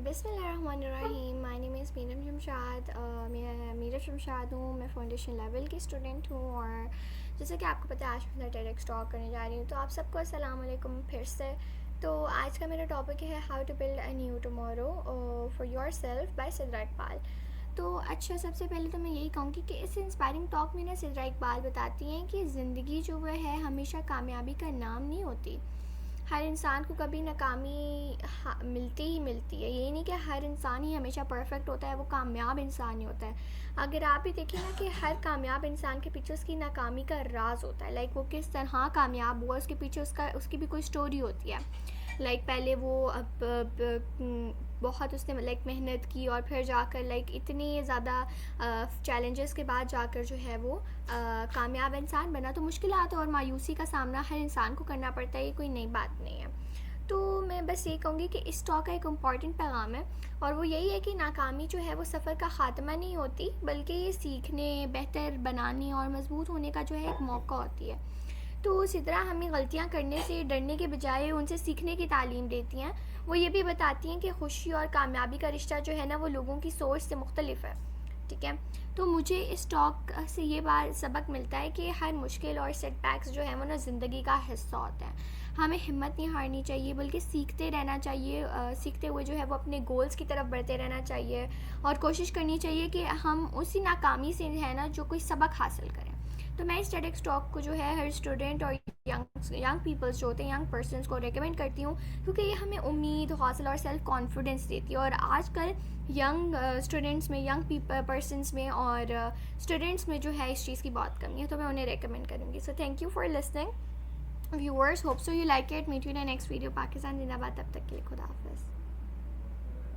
بسم اللہ الرحمن الرحیم. مائی نیم از میرم شمشاد. میں میرم شمشاد ہوں. میں فاؤنڈیشن لیول کی اسٹوڈنٹ ہوں اور جیسا کہ آپ کو پتہ ہے آج میں ٹیڈکس ٹاک کرنے جا رہی ہوں. تو آپ سب کو السلام علیکم پھر سے. تو آج کا میرا ٹاپک ہے how to build a new tomorrow for yourself by Sidra Iqbal. تو اچھا سب سے پہلے تو میں یہی کہوں گی کہ اس انسپائرنگ ٹاک میں نا سدرا اقبال بتاتی ہیں کہ زندگی جو وہ ہے ہمیشہ کامیابی کا نام نہیں ہوتی. ہر انسان کو کبھی ناکامی ملتی ہی ملتی ہے. یہی نہیں کہ ہر انسان ہی ہمیشہ پرفیکٹ ہوتا ہے, وہ کامیاب انسان ہی ہوتا ہے. اگر آپ بھی دیکھیں نا کہ ہر کامیاب انسان کے پیچھے اس کی ناکامی کا راز ہوتا ہے. لائک وہ کس طرح کامیاب ہوا, اس کے پیچھے اس کی بھی کوئی سٹوری ہوتی ہے. لائک پہلے وہ بہت اس نے لائک محنت کی اور پھر جا کر لائک اتنی زیادہ چیلنجز کے بعد جا کر جو ہے وہ کامیاب انسان بنا. تو مشکلات اور مایوسی کا سامنا ہر انسان کو کرنا پڑتا ہے, یہ کوئی نئی بات نہیں ہے. تو میں بس یہ کہوں گی کہ اس ٹاک کا ایک امپورٹنٹ پیغام ہے اور وہ یہی ہے کہ ناکامی جو ہے وہ سفر کا خاتمہ نہیں ہوتی, بلکہ یہ سیکھنے, بہتر بنانے اور مضبوط ہونے کا جو ہے ایک موقع ہوتی ہے. تو اسی طرح ہمیں غلطیاں کرنے سے ڈرنے کے بجائے ان سے سیکھنے کی تعلیم دیتی ہیں. وہ یہ بھی بتاتی ہیں کہ خوشی اور کامیابی کا رشتہ جو ہے نا وہ لوگوں کی سوچ سے مختلف ہے. ٹھیک ہے. تو مجھے اس ٹاک سے یہ بات سبق ملتا ہے کہ ہر مشکل اور سیٹ بیکس جو ہے وہ نا زندگی کا حصہ ہوتا ہے. ہمیں ہمت نہیں ہارنی چاہیے بلکہ سیکھتے رہنا چاہیے. سیکھتے ہوئے جو ہے وہ اپنے گولز کی طرف بڑھتے رہنا چاہیے اور کوشش کرنی چاہیے کہ ہم اسی ناکامی سے ہے نا جو کوئی سبق حاصل کریں. تو میں اس ٹیڈکس ٹاک کو جو ہے ہر اسٹوڈنٹ اور ینگ پیپلز جو ہوتے ہیں, ینگ پرسنس کو ریکمینڈ کرتی ہوں, کیونکہ یہ ہمیں امید, حوصلہ اور سیلف کانفیڈنس دیتی ہے. اور آج کل ینگ اسٹوڈنٹس میں, ینگ پرسنس میں اور اسٹوڈنٹس میں جو ہے اس چیز کی بہت کمی ہے, تو میں انہیں ریکمینڈ کروں گی. So thank you for listening viewers. Hope so you like it. Meet you in the next video. Pakistan زندہ باد. تب تک کے لیے خدا حافظ.